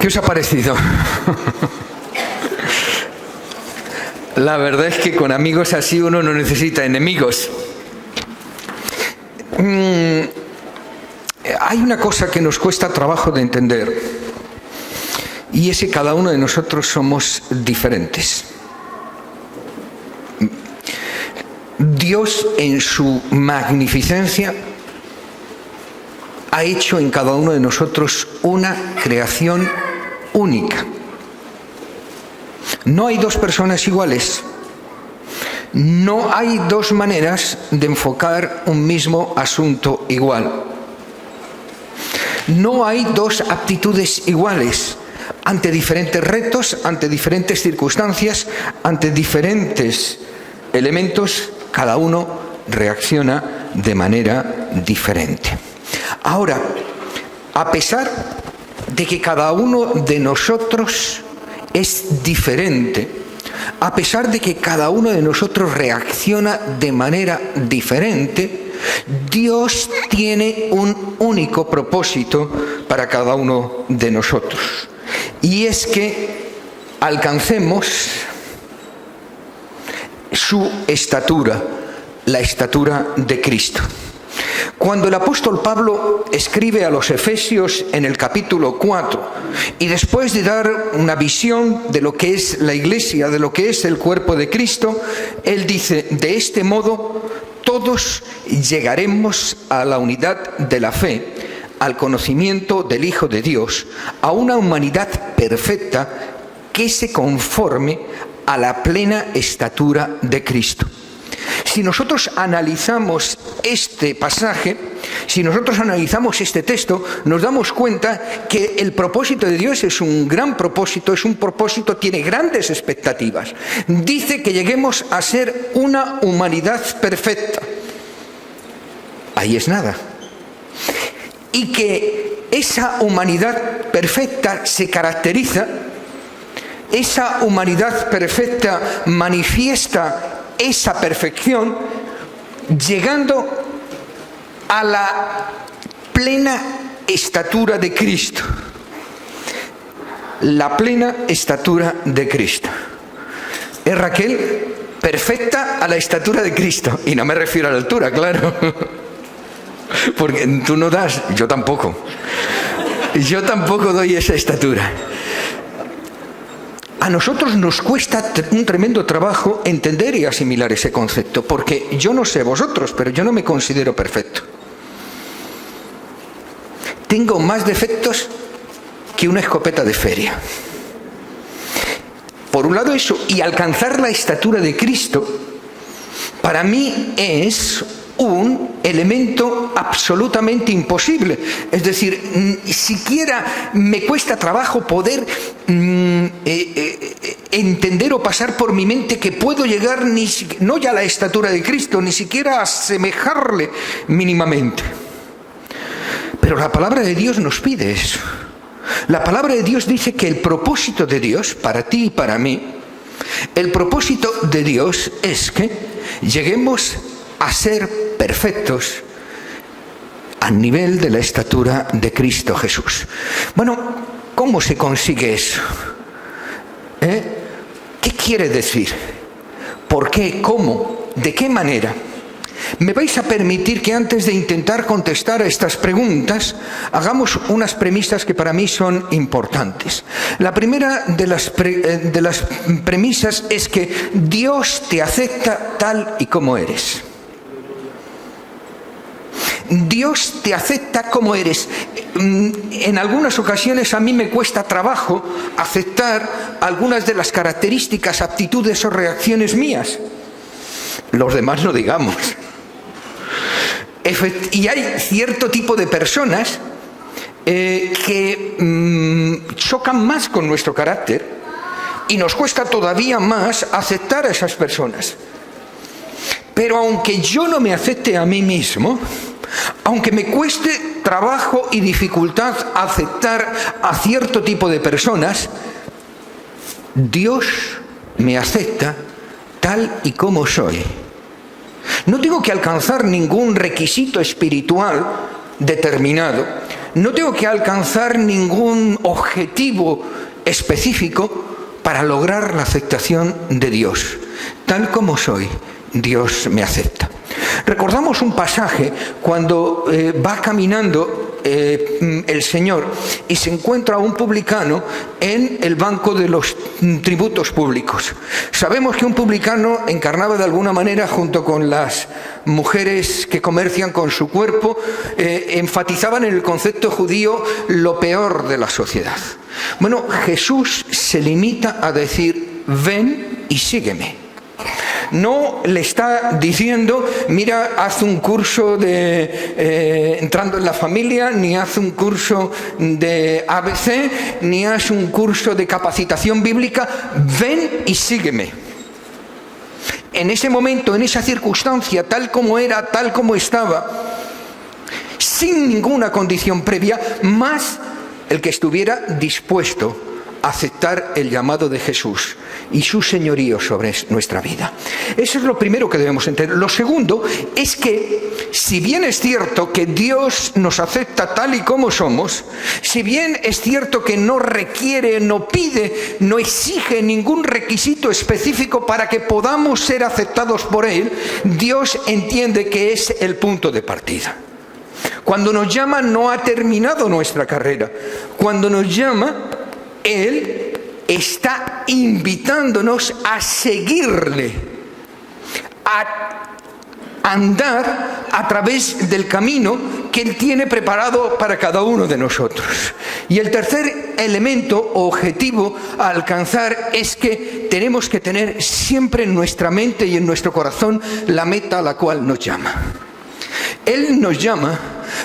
¿Qué os ha parecido? La verdad es que con amigos así uno no necesita enemigos. Hay una cosa que nos cuesta trabajo de entender, y es que cada uno de nosotros somos diferentes. Dios, en su magnificencia, ha hecho en cada uno de nosotros una creación única. No hay dos personas iguales. No hay dos maneras de enfocar un mismo asunto igual. No hay dos aptitudes iguales ante diferentes retos, ante diferentes circunstancias, ante diferentes elementos. Cada uno reacciona de manera diferente. Ahora, a pesar de que cada uno de nosotros es diferente, a pesar de que cada uno de nosotros reacciona de manera diferente, Dios tiene un único propósito para cada uno de nosotros. Y es que alcancemos su estatura, la estatura de Cristo. Cuando el apóstol Pablo escribe a los Efesios en el capítulo 4, y después de dar una visión de lo que es la Iglesia, de lo que es el cuerpo de Cristo, él dice: de este modo todos llegaremos a la unidad de la fe, al conocimiento del Hijo de Dios, a una humanidad perfecta que se conforme a la plena estatura de Cristo. Si nosotros analizamos este pasaje, si nosotros analizamos este texto, nos damos cuenta que el propósito de Dios es un gran propósito, tiene grandes expectativas. Dice que lleguemos a ser una humanidad perfecta. Ahí es nada. Y que esa humanidad perfecta se caracteriza, esa humanidad perfecta manifiesta esa perfección llegando a la plena estatura de Cristo. La plena estatura de Cristo. Es Raquel perfecta a la estatura de Cristo. Y no me refiero a la altura, claro. Porque tú no das, yo tampoco. Yo tampoco doy esa estatura. A nosotros nos cuesta un tremendo trabajo entender y asimilar ese concepto, porque yo no sé vosotros, pero yo no me considero perfecto. Tengo más defectos que una escopeta de feria. Por un lado eso, y alcanzar la estatura de Cristo, para mí es un elemento absolutamente imposible. Es decir, siquiera me cuesta trabajo poder entender o pasar por mi mente que puedo llegar no ya a la estatura de Cristo, ni siquiera a asemejarle mínimamente. Pero la palabra de Dios nos pide eso. La palabra de Dios dice que el propósito de Dios, para ti y para mí, el propósito de Dios es que lleguemos a ser perfectos al nivel de la estatura de Cristo Jesús. Bueno, ¿cómo se consigue eso? ¿Qué quiere decir? ¿Por qué? ¿Cómo? ¿De qué manera? Me vais a permitir que antes de intentar contestar a estas preguntas, hagamos unas premisas que para mí son importantes. La primera de las premisas es que Dios te acepta tal y como eres. Dios te acepta como eres. En algunas ocasiones a mí me cuesta trabajo aceptar algunas de las características, aptitudes o reacciones mías. Los demás no digamos. Y hay cierto tipo de personas que chocan más con nuestro carácter y nos cuesta todavía más aceptar a esas personas. Pero aunque yo no me acepte a mí mismo, aunque me cueste trabajo y dificultad aceptar a cierto tipo de personas, Dios me acepta tal y como soy. No tengo que alcanzar ningún requisito espiritual determinado, No tengo que alcanzar ningún objetivo específico para lograr la aceptación de Dios. Tal como soy, Dios me acepta. Recordamos un pasaje cuando va caminando el Señor y se encuentra a un publicano en el banco de los tributos públicos. Sabemos que un publicano encarnaba de alguna manera, junto con las mujeres que comercian con su cuerpo, enfatizaban en el concepto judío lo peor de la sociedad. Bueno, Jesús se limita a decir: ven y sígueme. No le está diciendo: mira, haz un curso de entrando en la familia, ni haz un curso de ABC, ni haz un curso de capacitación bíblica. Ven y sígueme. En ese momento, en esa circunstancia, tal como era, tal como estaba, sin ninguna condición previa, más el que estuviera dispuesto a aceptar el llamado de Jesús y su señorío sobre nuestra vida. Eso es lo primero que debemos entender. Lo segundo es que, si bien es cierto que Dios nos acepta tal y como somos, si bien es cierto que no requiere, no pide, no exige ningún requisito específico para que podamos ser aceptados por Él, Dios entiende que es el punto de partida. Cuando nos llama, no ha terminado nuestra carrera. Cuando nos llama, Él está invitándonos a seguirle, a andar a través del camino que Él tiene preparado para cada uno de nosotros. Y el tercer elemento o objetivo a alcanzar es que tenemos que tener siempre en nuestra mente y en nuestro corazón la meta a la cual nos llama. Él nos llama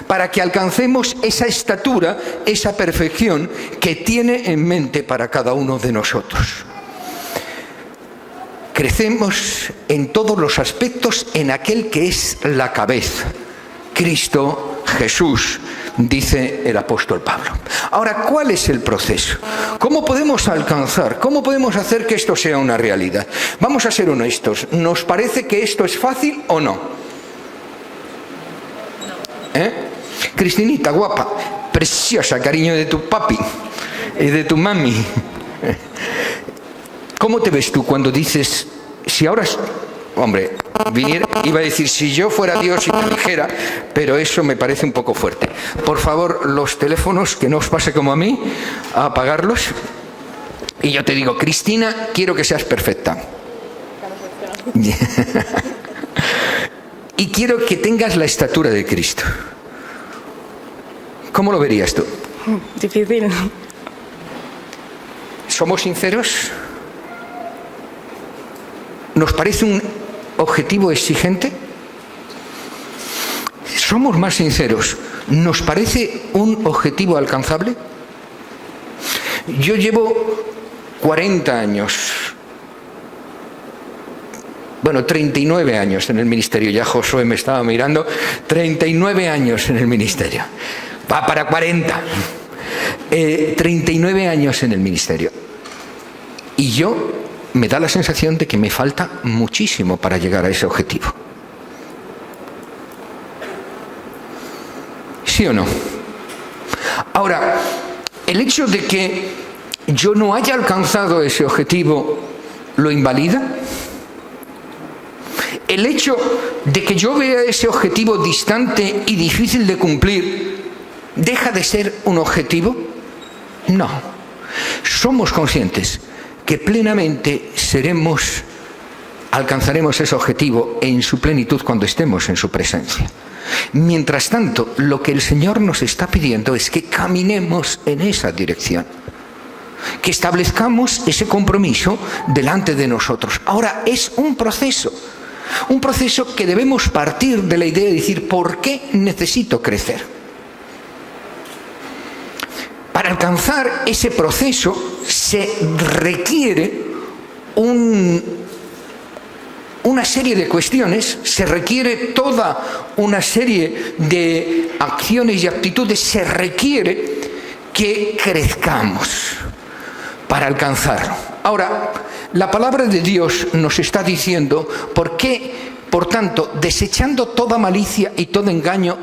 para que alcancemos esa estatura, esa perfección que tiene en mente para cada uno de nosotros. Crecemos en todos los aspectos en aquel que es la cabeza, Cristo Jesús, dice el apóstol Pablo. Ahora, ¿cuál es el proceso? ¿Cómo podemos alcanzar? ¿Cómo podemos hacer que esto sea una realidad? Vamos a ser honestos. ¿Nos parece que esto es fácil o no? Cristinita, guapa, preciosa, cariño de tu papi y de tu mami. ¿Cómo te ves tú cuando dices, si ahora, hombre, iba a decir, si yo fuera Dios y te dijera, pero eso me parece un poco fuerte. Por favor, los teléfonos, que no os pase como a mí, a apagarlos. Y yo te digo: Cristina, quiero que seas perfecta. Y quiero que tengas la estatura de Cristo. ¿Cómo lo verías tú? Difícil. ¿Somos sinceros? ¿Nos parece un objetivo exigente? ¿Somos más sinceros? ¿Nos parece un objetivo alcanzable? Yo llevo 40 años, 39 años en el ministerio. Ya Josué me estaba mirando. 39 años en el ministerio. Va para 40. 39 años en el ministerio. Y yo me da la sensación de que me falta muchísimo para llegar a ese objetivo. ¿Sí o no? Ahora, el hecho de que yo no haya alcanzado ese objetivo, ¿lo invalida? El hecho de que yo vea ese objetivo distante y difícil de cumplir, ¿deja de ser un objetivo? No. Somos conscientes que plenamente alcanzaremos ese objetivo en su plenitud cuando estemos en su presencia. Mientras tanto, lo que el Señor nos está pidiendo es que caminemos en esa dirección, que establezcamos ese compromiso delante de nosotros. Ahora, es un proceso que debemos partir de la idea de decir: ¿por qué necesito crecer? Para alcanzar ese proceso se requiere una serie de cuestiones, se requiere toda una serie de acciones y actitudes, se requiere que crezcamos para alcanzarlo. Ahora, la palabra de Dios nos está diciendo por qué, por tanto, desechando toda malicia y todo engaño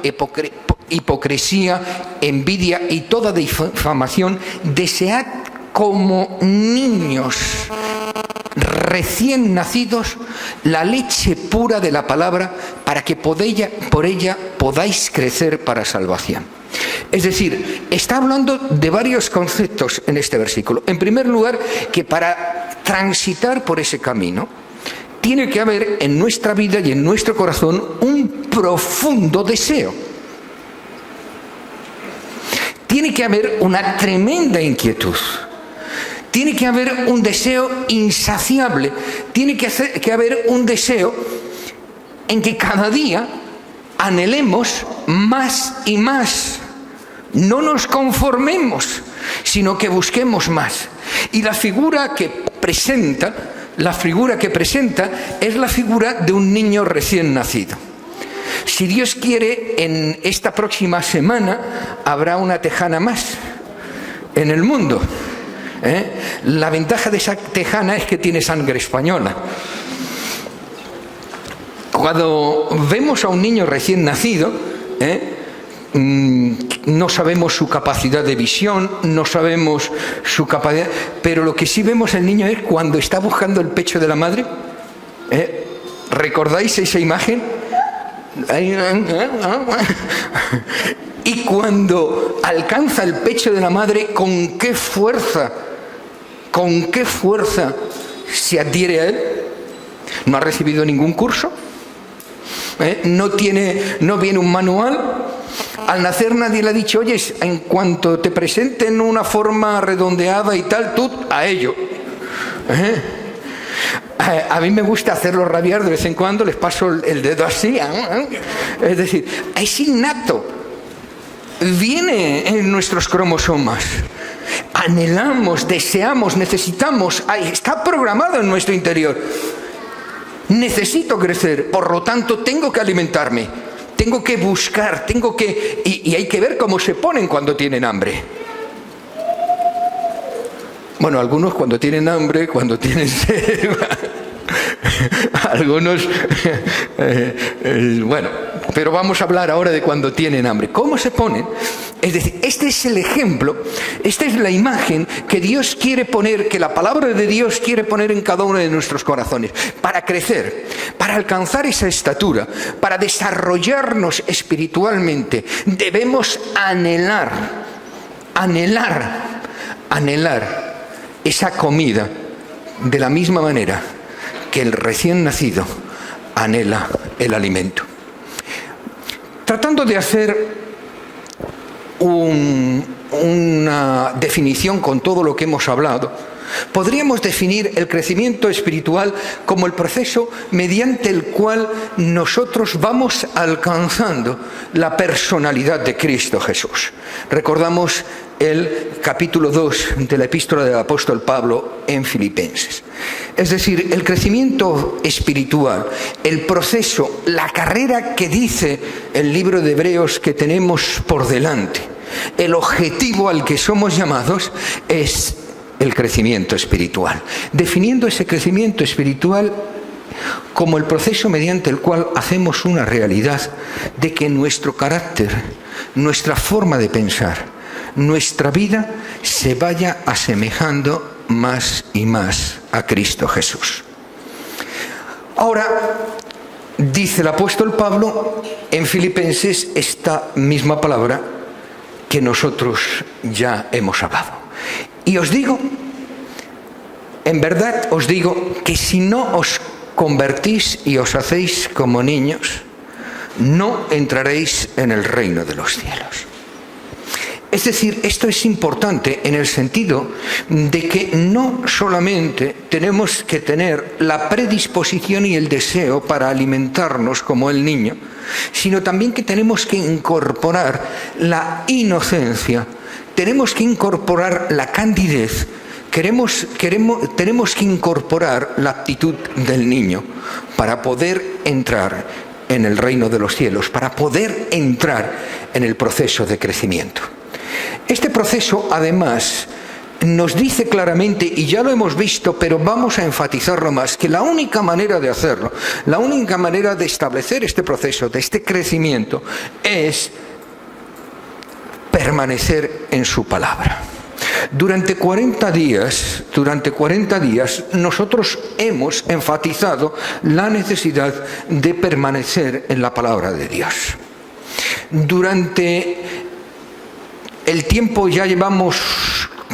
hipocresía, envidia y toda difamación, desead como niños recién nacidos la leche pura de la palabra, para que por ella podáis crecer para salvación. Es decir, está hablando de varios conceptos en este versículo. En primer lugar, que para transitar por ese camino tiene que haber en nuestra vida y en nuestro corazón un profundo deseo. Tiene que haber una tremenda inquietud. Tiene que haber un deseo insaciable. Tiene que haber un deseo en que cada día anhelemos más y más. No nos conformemos, sino que busquemos más. Y la figura que presenta es la figura de un niño recién nacido. Si Dios quiere, en esta próxima semana habrá una tejana más en el mundo. La ventaja de esa tejana es que tiene sangre española. Cuando vemos a un niño recién nacido, no sabemos su capacidad de visión, no sabemos su capacidad, pero lo que sí vemos el niño es cuando está buscando el pecho de la madre. ¿Recordáis esa imagen? Y cuando alcanza el pecho de la madre, ¿con qué fuerza se adhiere a él? No ha recibido ningún curso, no viene un manual. Al nacer nadie le ha dicho, oye, en cuanto te presenten una forma redondeada y tal, tú a ello. A mí me gusta hacerlos rabiar de vez en cuando, les paso el dedo así. Es decir, es innato. Viene en nuestros cromosomas. Anhelamos, deseamos, necesitamos. Está programado en nuestro interior. Necesito crecer, por lo tanto tengo que alimentarme. Tengo que buscar, y hay que ver cómo se ponen cuando tienen hambre. Bueno, algunos cuando tienen hambre, cuando tienen sed. Algunos, bueno, pero vamos a hablar ahora de cuando tienen hambre. ¿Cómo se ponen? Es decir, este es el ejemplo, esta es la imagen que Dios quiere poner, que la palabra de Dios quiere poner en cada uno de nuestros corazones. Para crecer, para alcanzar esa estatura, para desarrollarnos espiritualmente, debemos anhelar esa comida de la misma manera que el recién nacido anhela el alimento. Tratando de hacer una definición con todo lo que hemos hablado, podríamos definir el crecimiento espiritual como el proceso mediante el cual nosotros vamos alcanzando la personalidad de Cristo Jesús. Recordamos el capítulo 2 de la epístola del apóstol Pablo en Filipenses. Es decir, el crecimiento espiritual, el proceso, la carrera que dice el libro de Hebreos que tenemos por delante, el objetivo al que somos llamados es el crecimiento espiritual. Definiendo ese crecimiento espiritual como el proceso mediante el cual hacemos una realidad de que nuestro carácter, nuestra forma de pensar, nuestra vida se vaya asemejando más y más a Cristo Jesús. Ahora, dice el apóstol Pablo en Filipenses esta misma palabra que nosotros ya hemos hablado. Y os digo, en verdad os digo, que si no os convertís y os hacéis como niños, no entraréis en el reino de los cielos. Es decir, esto es importante en el sentido de que no solamente tenemos que tener la predisposición y el deseo para alimentarnos como el niño, sino también que tenemos que incorporar la inocencia, tenemos que incorporar la candidez, tenemos que incorporar la actitud del niño para poder entrar en el reino de los cielos, para poder entrar en el proceso de crecimiento. Este proceso, además, nos dice claramente, y ya lo hemos visto, pero vamos a enfatizarlo más, que la única manera de hacerlo, la única manera de establecer este proceso, de este crecimiento, es permanecer en su palabra. Durante 40 días nosotros hemos enfatizado la necesidad de permanecer en la palabra de Dios. Durante el tiempo, ya llevamos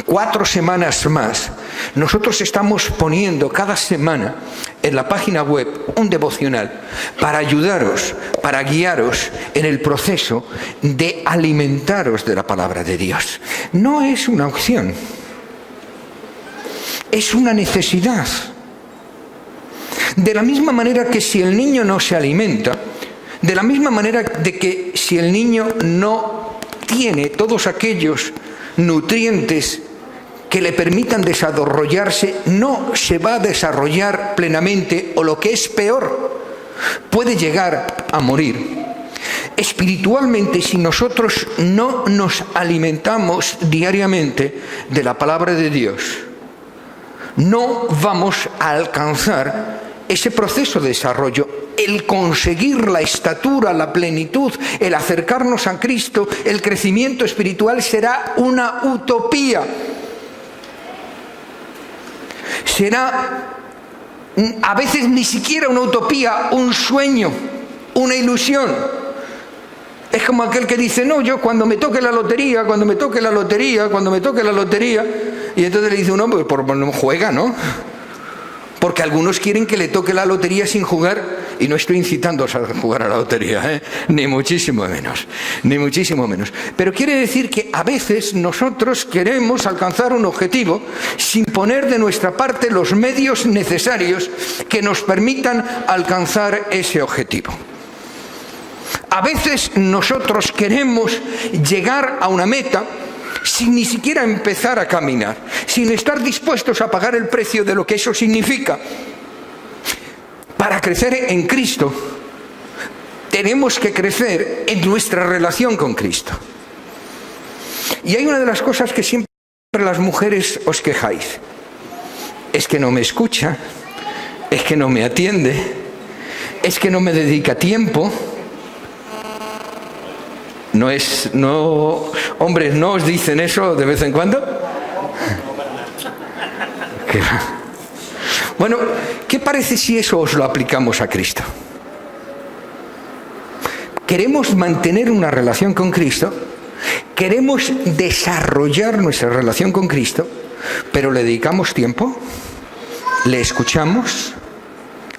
4 semanas más, nosotros estamos poniendo cada semana en la página web un devocional para ayudaros, para guiaros en el proceso de alimentaros de la palabra de Dios. No es una opción, es una necesidad. De la misma manera que si el niño no se alimenta, de la misma manera de que si el niño no tiene todos aquellos nutrientes que le permitan desarrollarse, no se va a desarrollar plenamente, o lo que es peor, puede llegar a morir. Espiritualmente, si nosotros no nos alimentamos diariamente de la palabra de Dios, no vamos a alcanzar ese proceso de desarrollo, el conseguir la estatura, la plenitud, el acercarnos a Cristo, el crecimiento espiritual será una utopía. Será a veces ni siquiera una utopía, un sueño, una ilusión. Es como aquel que dice, no, yo cuando me toque la lotería, y entonces le dice uno, pues no juega, ¿no? Porque algunos quieren que le toque la lotería sin jugar, y no estoy incitando a jugar a la lotería, ni muchísimo menos. Pero quiere decir que a veces nosotros queremos alcanzar un objetivo sin poner de nuestra parte los medios necesarios que nos permitan alcanzar ese objetivo. A veces nosotros queremos llegar a una meta sin ni siquiera empezar a caminar, sin estar dispuestos a pagar el precio de lo que eso significa. Para crecer en Cristo, tenemos que crecer en nuestra relación con Cristo. Y hay una de las cosas que siempre las mujeres os quejáis. Es que no me escucha, es que no me atiende, es que no me dedica tiempo. Hombres, ¿no os dicen eso de vez en cuando? Bueno, ¿qué parece si eso os lo aplicamos a Cristo? Queremos mantener una relación con Cristo, queremos desarrollar nuestra relación con Cristo, pero ¿le dedicamos tiempo? ¿Le escuchamos?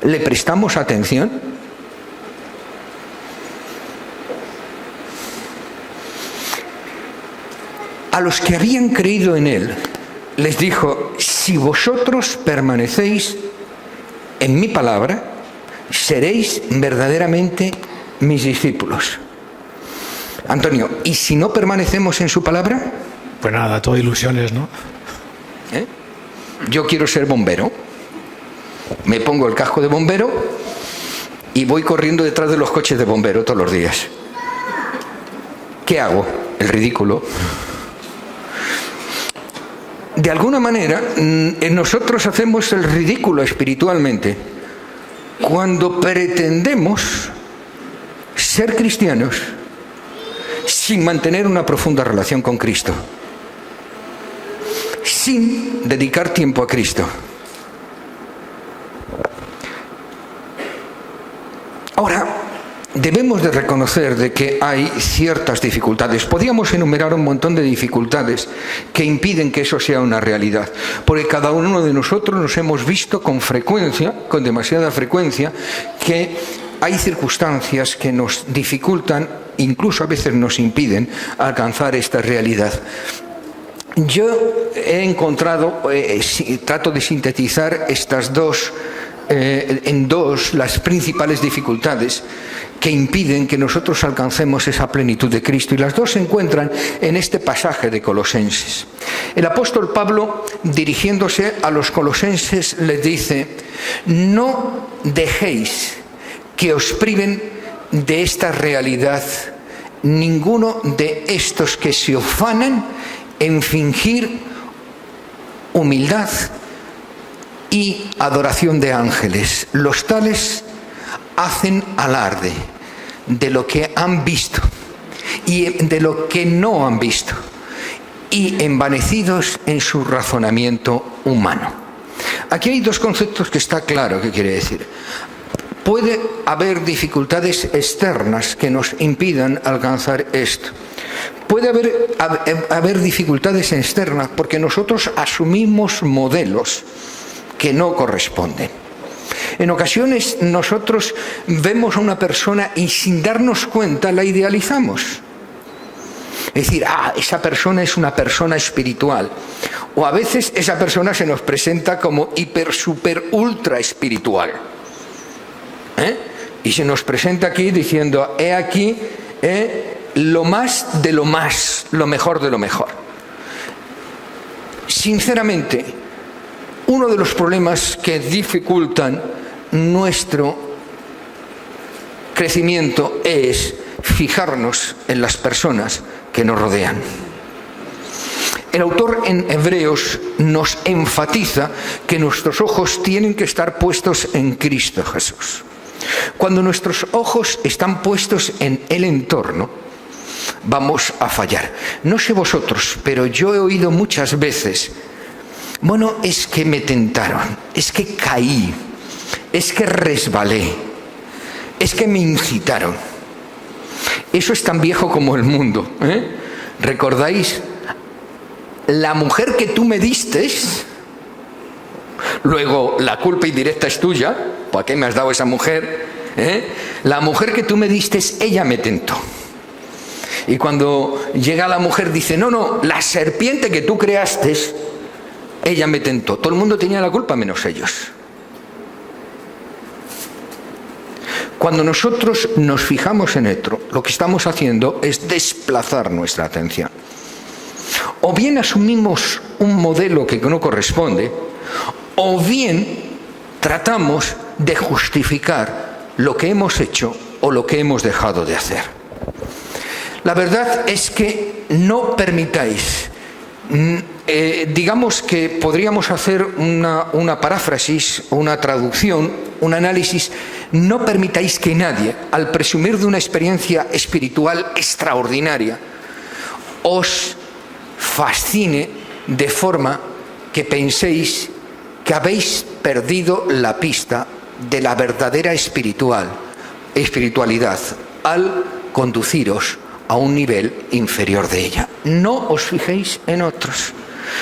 ¿Le prestamos atención? A los que habían creído en Él, les dijo, si vosotros permanecéis en mi palabra, seréis verdaderamente mis discípulos. Antonio, ¿y si no permanecemos en su palabra? Pues nada, todo ilusiones, ¿no? Yo quiero ser bombero. Me pongo el casco de bombero y voy corriendo detrás de los coches de bombero todos los días. ¿Qué hago? El ridículo. De alguna manera, nosotros hacemos el ridículo espiritualmente cuando pretendemos ser cristianos sin mantener una profunda relación con Cristo, sin dedicar tiempo a Cristo. Ahora, debemos de reconocer de que hay ciertas dificultades. Podríamos enumerar un montón de dificultades que impiden que eso sea una realidad, porque cada uno de nosotros nos hemos visto con frecuencia, con demasiada frecuencia, que hay circunstancias que nos dificultan, incluso a veces nos impiden alcanzar esta realidad. Yo he encontrado, trato de sintetizar estas en dos las principales dificultades que impiden que nosotros alcancemos esa plenitud de Cristo, y las dos se encuentran en este pasaje de Colosenses. El apóstol Pablo, dirigiéndose a los colosenses, les dice: no dejéis que os priven de esta realidad ninguno de estos que se ufanan en fingir humildad y adoración de ángeles. Los tales hacen alarde de lo que han visto y de lo que no han visto, y envanecidos en su razonamiento humano. Aquí hay dos conceptos que está claro qué quiere decir. Puede haber dificultades externas que nos impidan alcanzar esto. Puede haber dificultades externas porque nosotros asumimos modelos que no corresponden. En ocasiones nosotros vemos a una persona y sin darnos cuenta la idealizamos. Es decir, esa persona es una persona espiritual. O a veces esa persona se nos presenta como hiper, super, ultra espiritual. Y se nos presenta aquí diciendo, he aquí lo más de lo más, lo mejor de lo mejor. Sinceramente, uno de los problemas que dificultan nuestro crecimiento es fijarnos en las personas que nos rodean. El autor en Hebreos nos enfatiza que nuestros ojos tienen que estar puestos en Cristo Jesús. Cuando nuestros ojos están puestos en el entorno, vamos a fallar. No sé vosotros, pero yo he oído muchas veces, bueno, es que me tentaron, es que caí, es que resbalé, es que me incitaron. Eso es tan viejo como el mundo, ¿eh? ¿Recordáis? La mujer que tú me diste, luego la culpa indirecta es tuya, ¿para qué me has dado esa mujer? La mujer que tú me diste, ella me tentó. Y cuando llega la mujer dice, no, la serpiente que tú creaste, ella me tentó. Todo el mundo tenía la culpa menos ellos. Cuando nosotros nos fijamos en otro, lo que estamos haciendo es desplazar nuestra atención. O bien asumimos un modelo que no corresponde, o bien tratamos de justificar lo que hemos hecho o lo que hemos dejado de hacer. La verdad es que no permitáis, digamos que podríamos hacer una paráfrasis, una traducción, un análisis. No permitáis que nadie, al presumir de una experiencia espiritual extraordinaria, os fascine de forma que penséis que habéis perdido la pista de la verdadera espiritualidad al conduciros a un nivel inferior de ella. No os fijéis en otros,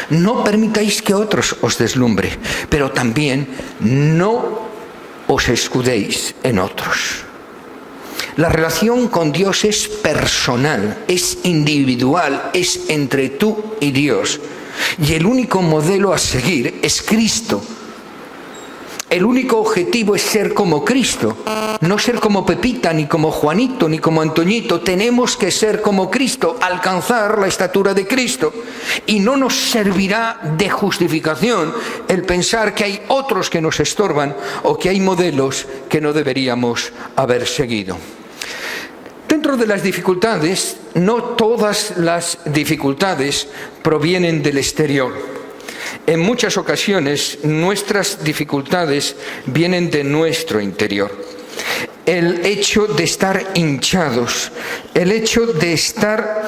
no permitáis que otros os deslumbre, pero también no os escudéis en otros. La relación con Dios es personal, es individual, es entre tú y Dios. Y el único modelo a seguir es Cristo. El único objetivo es ser como Cristo, no ser como Pepita, ni como Juanito, ni como Antoñito. Tenemos que ser como Cristo, alcanzar la estatura de Cristo. Y no nos servirá de justificación el pensar que hay otros que nos estorban o que hay modelos que no deberíamos haber seguido. Dentro de las dificultades, no todas las dificultades provienen del exterior. En muchas ocasiones nuestras dificultades vienen de nuestro interior. El hecho de estar hinchados, el hecho de estar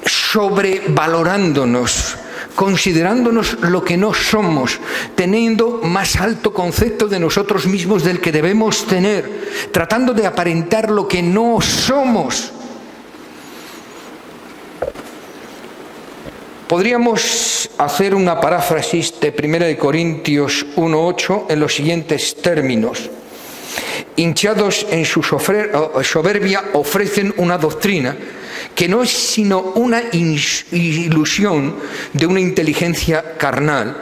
sobrevalorándonos, considerándonos lo que no somos, teniendo más alto concepto de nosotros mismos del que debemos tener, tratando de aparentar lo que no somos. Podríamos hacer una paráfrasis de 1 Corintios 1:8 en los siguientes términos. Hinchados en su soberbia ofrecen una doctrina que no es sino una ilusión de una inteligencia carnal,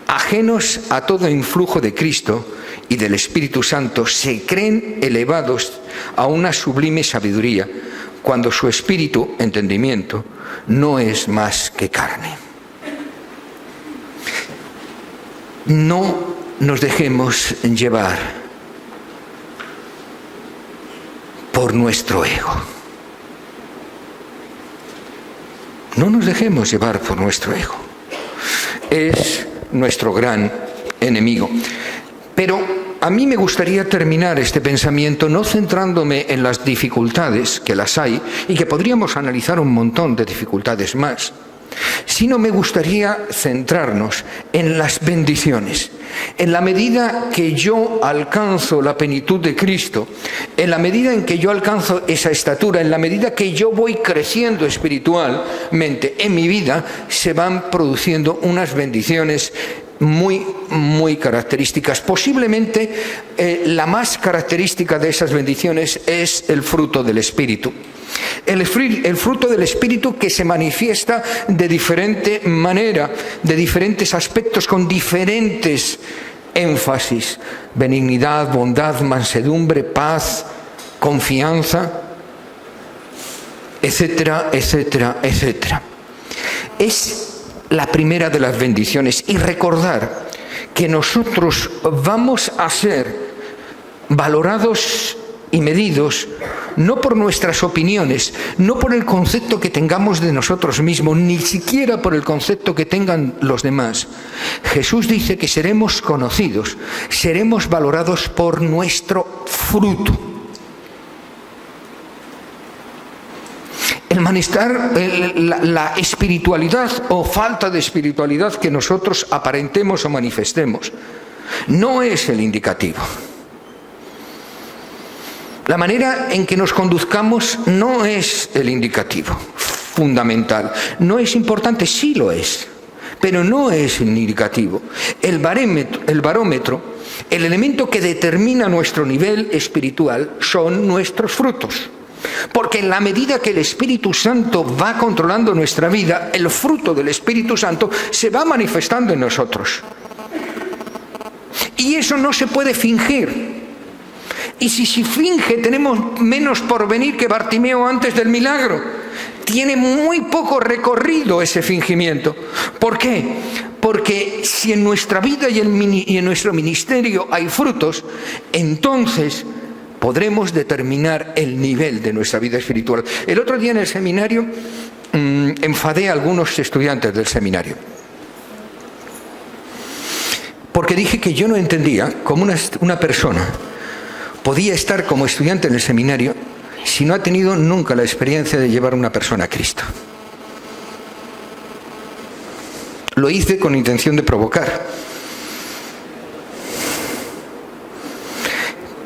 ajenos a todo influjo de Cristo y del Espíritu Santo, se creen elevados a una sublime sabiduría, cuando su espíritu, entendimiento, no es más que carne. No nos dejemos llevar por nuestro ego. No nos dejemos llevar por nuestro ego. Es nuestro gran enemigo. Pero a mí me gustaría terminar este pensamiento no centrándome en las dificultades, que las hay, y que podríamos analizar un montón de dificultades más, sino me gustaría centrarnos en las bendiciones. En la medida que yo alcanzo la plenitud de Cristo, en la medida en que yo alcanzo esa estatura, en la medida que yo voy creciendo espiritualmente en mi vida, se van produciendo unas bendiciones muy características. Posiblemente la más característica de esas bendiciones es el fruto del Espíritu. El fruto del Espíritu que se manifiesta de diferente manera, de diferentes aspectos, con diferentes énfasis: benignidad, bondad, mansedumbre, paz, confianza, etcétera, etcétera, etcétera. Es la primera de las bendiciones. Y recordar que nosotros vamos a ser valorados y medidos no por nuestras opiniones, no por el concepto que tengamos de nosotros mismos, ni siquiera por el concepto que tengan los demás. Jesús dice que seremos conocidos, seremos valorados por nuestro fruto. El malestar, la espiritualidad o falta de espiritualidad que nosotros aparentemos o manifestemos, no es el indicativo. La manera en que nos conduzcamos no es el indicativo fundamental. No es importante, sí lo es, pero no es el indicativo. El barómetro, el elemento que determina nuestro nivel espiritual, son nuestros frutos. Porque en la medida que el Espíritu Santo va controlando nuestra vida, el fruto del Espíritu Santo se va manifestando en nosotros. Y eso no se puede fingir. Y si se finge, tenemos menos porvenir que Bartimeo antes del milagro. Tiene muy poco recorrido ese fingimiento. ¿Por qué? Porque si en nuestra vida y en nuestro ministerio hay frutos, entonces podremos determinar el nivel de nuestra vida espiritual. El otro día en el seminario enfadé a algunos estudiantes del seminario, porque dije que yo no entendía cómo una persona podía estar como estudiante en el seminario si no ha tenido nunca la experiencia de llevar a una persona a Cristo. Lo hice con intención de provocar.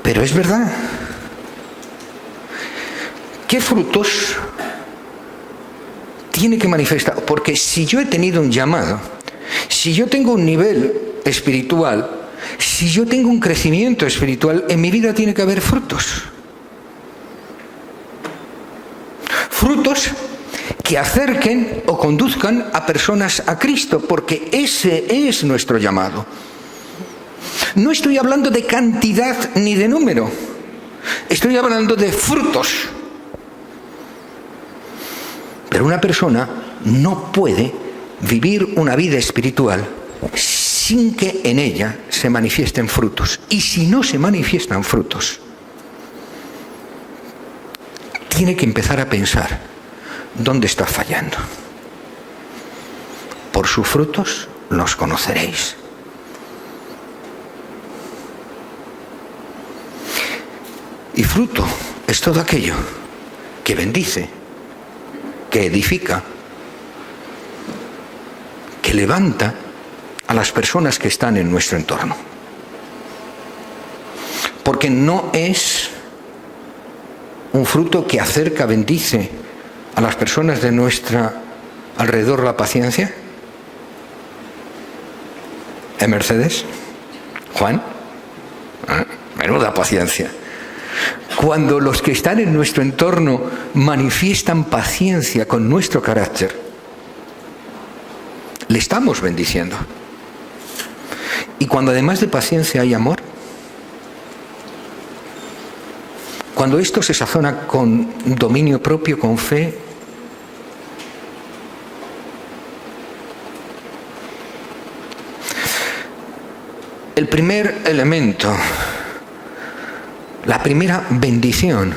Pero es verdad. ¿Qué frutos tiene que manifestar? Porque si yo he tenido un llamado, si yo tengo un nivel espiritual, si yo tengo un crecimiento espiritual, en mi vida tiene que haber frutos. Frutos que acerquen o conduzcan a personas a Cristo, porque ese es nuestro llamado. No estoy hablando de cantidad ni de número, estoy hablando de frutos. Pero una persona no puede vivir una vida espiritual sin que en ella se manifiesten frutos. Y si no se manifiestan frutos, tiene que empezar a pensar dónde está fallando. Por sus frutos los conoceréis. Y fruto es todo aquello que bendice, que edifica, que levanta a las personas que están en nuestro entorno. Porque no es un fruto que acerca, bendice a las personas de nuestra alrededor la paciencia. Mercedes, Juan, menuda paciencia. Cuando los que están en nuestro entorno manifiestan paciencia con nuestro carácter, le estamos bendiciendo. Y cuando además de paciencia hay amor, cuando esto se sazona con dominio propio, con fe, el primer elemento, la primera bendición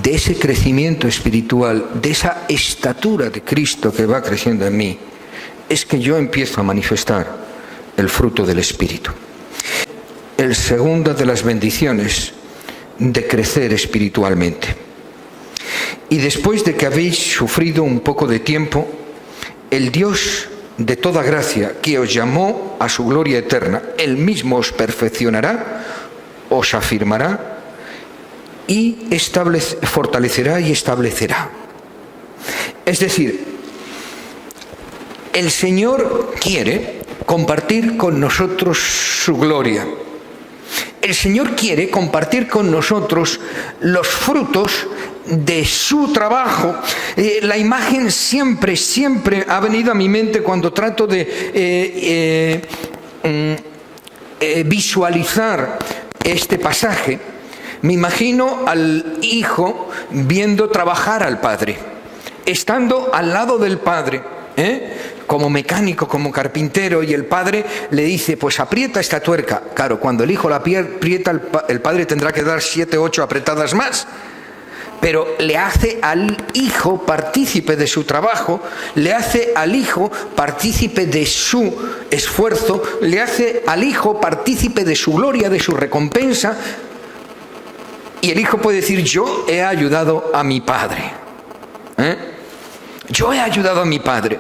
de ese crecimiento espiritual, de esa estatura de Cristo que va creciendo en mí, es que yo empiezo a manifestar el fruto del Espíritu. la segunda de las bendiciones de crecer espiritualmente. Y después de que habéis sufrido un poco de tiempo, el Dios de toda gracia, que os llamó a su gloria eterna, Él mismo os perfeccionará, os afirmará y fortalecerá y establecerá. Es decir, el Señor quiere compartir con nosotros su gloria. El Señor quiere compartir con nosotros los frutos de su trabajo. La imagen siempre ha venido a mi mente cuando trato de visualizar este pasaje. Me imagino al hijo viendo trabajar al padre, estando al lado del padre, como mecánico, como carpintero, y el padre le dice, pues aprieta esta tuerca. Claro, cuando el hijo la aprieta, el padre tendrá que dar 7, 8 apretadas más. Pero le hace al hijo partícipe de su trabajo, le hace al hijo partícipe de su esfuerzo, le hace al hijo partícipe de su gloria, de su recompensa. Y el hijo puede decir, yo he ayudado a mi padre. Yo he ayudado a mi padre.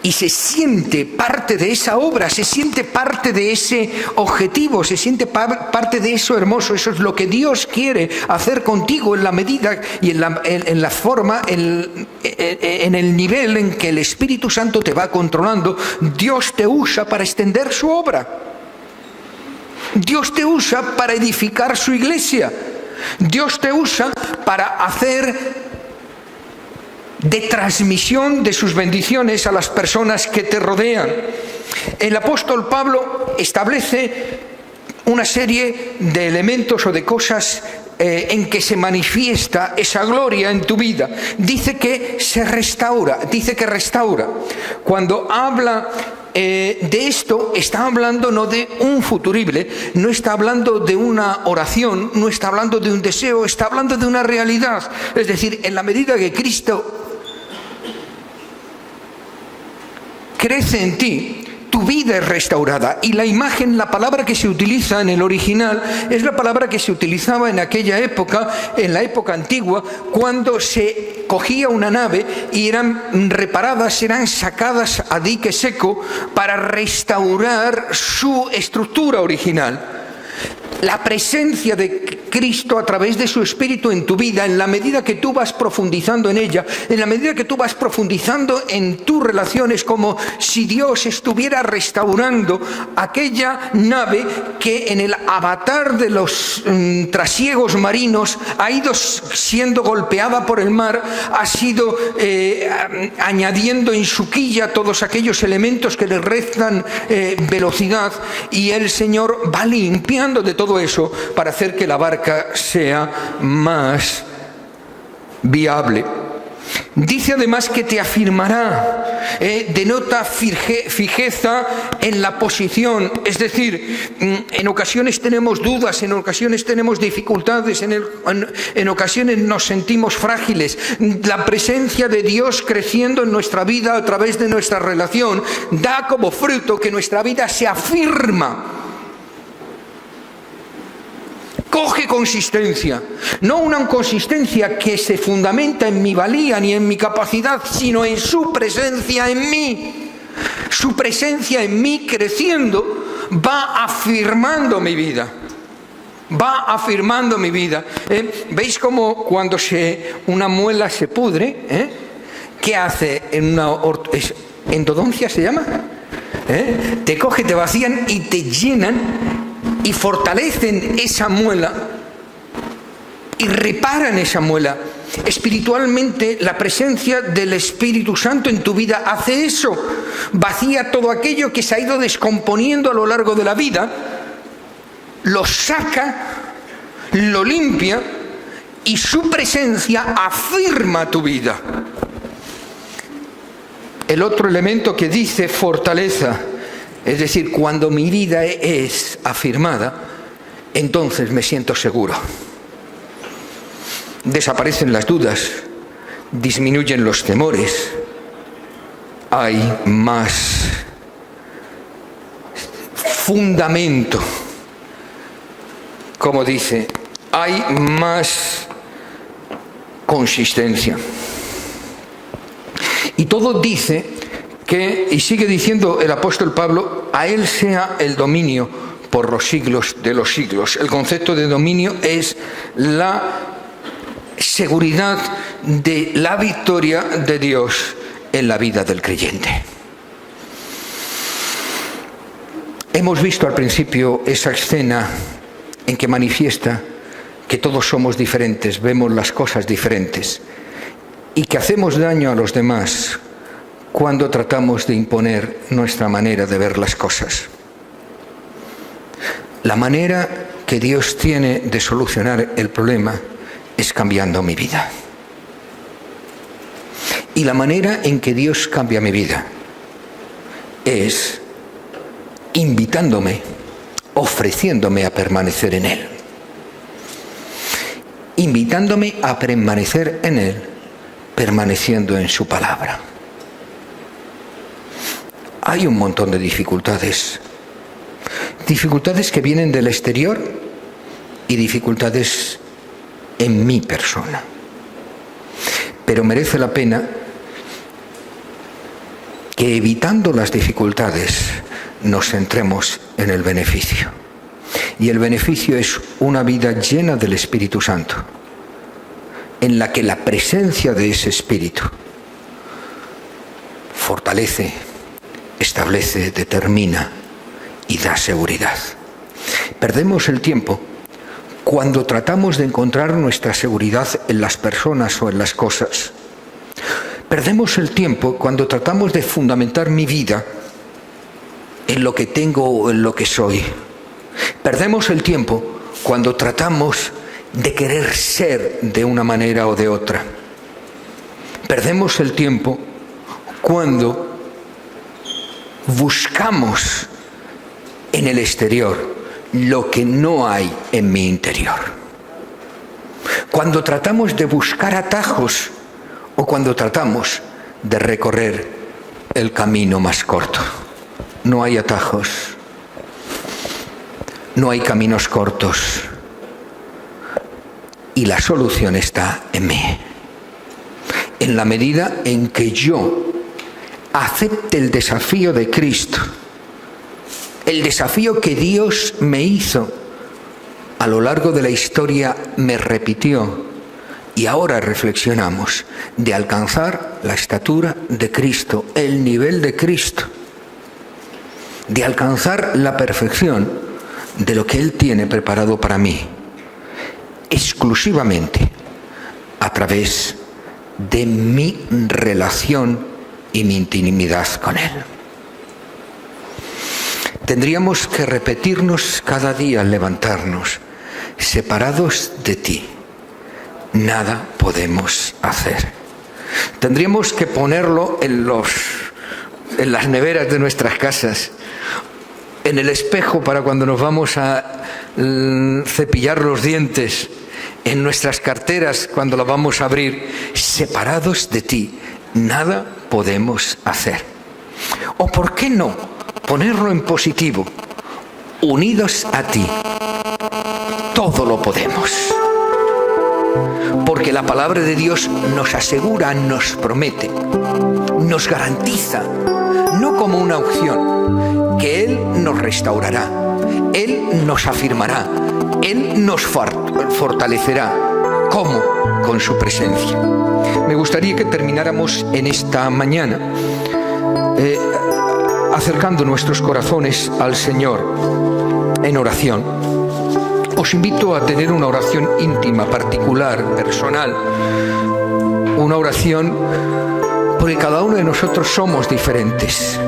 Y se siente parte de esa obra, se siente parte de ese objetivo, se siente parte de eso hermoso. Eso es lo que Dios quiere hacer contigo en la medida y en la forma, en el nivel en que el Espíritu Santo te va controlando. Dios te usa para extender su obra. Dios te usa para edificar su iglesia. Dios te usa para hacer de transmisión de sus bendiciones a las personas que te rodean. El apóstol Pablo establece una serie de elementos o de cosas en que se manifiesta esa gloria en tu vida. Dice que se restaura, dice que restaura. Cuando habla de esto, está hablando no de un futurible, no está hablando de una oración, no está hablando de un deseo, está hablando de una realidad. Es decir, en la medida que Cristo crece en ti, tu vida es restaurada. Y la imagen, la palabra que se utiliza en el original, es la palabra que se utilizaba en aquella época, en la época antigua, cuando se cogía una nave y eran reparadas, eran sacadas a dique seco para restaurar su estructura original. La presencia de Cristo a través de su Espíritu en tu vida, en la medida que tú vas profundizando en ella, en la medida que tú vas profundizando en tus relaciones, como si Dios estuviera restaurando aquella nave que en el avatar de los trasiegos marinos ha ido siendo golpeada por el mar, ha sido añadiendo en su quilla todos aquellos elementos que le restan velocidad, y el Señor va limpiando de todo eso para hacer que la barca sea más viable. Dice además que te afirmará, denota fijeza en la posición, es decir, en ocasiones tenemos dudas, en ocasiones tenemos dificultades, en ocasiones nos sentimos frágiles. La presencia de Dios creciendo en nuestra vida a través de nuestra relación da como fruto que nuestra vida se afirma. Coge consistencia, no una consistencia que se fundamenta en mi valía ni en mi capacidad, sino en su presencia en mí. Su presencia en mí creciendo va afirmando mi vida. Va afirmando mi vida. ¿Veis cómo cuando una muela se pudre? ¿Qué hace en una endodoncia se llama? Te coge, te vacían y te llenan y fortalecen esa muela y reparan esa muela. Espiritualmente, la presencia del Espíritu Santo en tu vida hace eso. Vacía todo aquello que se ha ido descomponiendo a lo largo de la vida, lo saca, lo limpia, y su presencia afirma tu vida. El otro elemento que dice fortaleza, es decir, cuando mi vida es afirmada, entonces me siento seguro. Desaparecen las dudas, disminuyen los temores, hay más fundamento. Como dice, hay más consistencia. Y todo dice que, y sigue diciendo el apóstol Pablo, a él sea el dominio por los siglos de los siglos. El concepto de dominio es la seguridad de la victoria de Dios en la vida del creyente. Hemos visto al principio esa escena en que manifiesta que todos somos diferentes, vemos las cosas diferentes y que hacemos daño a los demás cuando tratamos de imponer nuestra manera de ver las cosas. La manera que Dios tiene de solucionar el problema es cambiando mi vida. Y la manera en que Dios cambia mi vida es invitándome, ofreciéndome a permanecer en Él. Invitándome a permanecer en Él, permaneciendo en su palabra. Hay un montón de dificultades. Dificultades que vienen del exterior y dificultades en mi persona. Pero merece la pena que, evitando las dificultades, nos centremos en el beneficio. Y el beneficio es una vida llena del Espíritu Santo, en la que la presencia de ese Espíritu fortalece, establece, determina y da seguridad. Perdemos el tiempo cuando tratamos de encontrar nuestra seguridad en las personas o en las cosas. Perdemos el tiempo cuando tratamos de fundamentar mi vida en lo que tengo o en lo que soy. Perdemos el tiempo cuando tratamos de querer ser de una manera o de otra. Perdemos el tiempo cuando buscamos en el exterior lo que no hay en mi interior. Cuando tratamos de buscar atajos o cuando tratamos de recorrer el camino más corto. No hay atajos, no hay caminos cortos y la solución está en mí. En la medida en que yo acepte el desafío de Cristo, el desafío que Dios me hizo a lo largo de la historia, me repitió y ahora reflexionamos, de alcanzar la estatura de Cristo, el nivel de Cristo, de alcanzar la perfección de lo que Él tiene preparado para mí, exclusivamente a través de mi relación y mi intimidad con Él. Tendríamos que repetirnos cada día al levantarnos: separados de ti, nada podemos hacer. Tendríamos que ponerlo en las neveras de nuestras casas, en el espejo para cuando nos vamos a cepillar los dientes, en nuestras carteras cuando las vamos a abrir: separados de ti, nada podemos hacer. O ¿por qué no ponerlo en positivo? Unidos a ti, todo lo podemos. Porque la palabra de Dios nos asegura, nos promete, nos garantiza, no como una opción, que Él nos restaurará, Él nos afirmará, Él nos fortalecerá. ¿Cómo? Con su presencia. Me gustaría que termináramos en esta mañana acercando nuestros corazones al Señor en oración. Os invito a tener una oración íntima, particular, personal, una oración porque cada uno de nosotros somos diferentes,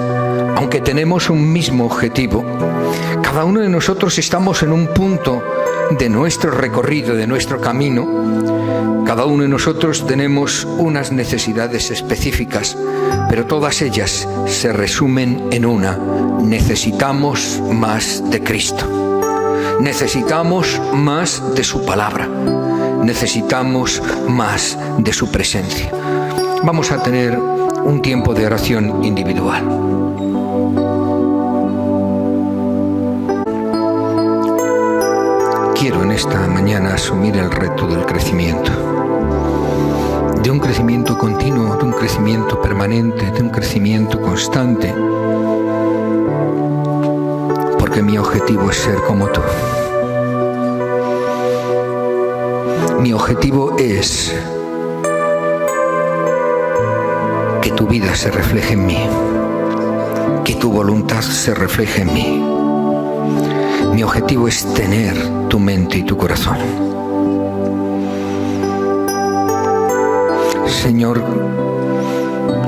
aunque tenemos un mismo objetivo. Cada uno de nosotros estamos en un punto de nuestro recorrido, de nuestro camino. Cada uno de nosotros tenemos unas necesidades específicas, pero todas ellas se resumen en una: necesitamos más de Cristo. Necesitamos más de su palabra. Necesitamos más de su presencia. Vamos a tener un tiempo de oración individual. esta mañana asumir el reto del crecimiento. De un crecimiento continuo, de un crecimiento permanente, de un crecimiento constante. Porque mi objetivo es ser como tú. Mi objetivo es que tu vida se refleje en mí, que tu voluntad se refleje en mí. Mi objetivo es tener tu mente y tu corazón. Señor,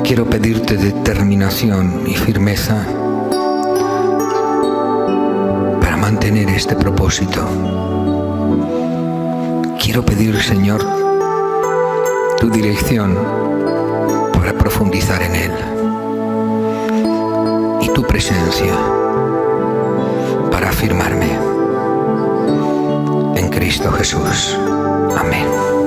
quiero pedirte determinación y firmeza para mantener este propósito. Quiero pedir, Señor, tu dirección para profundizar en él y tu presencia para afirmarme en Cristo Jesús. Amén.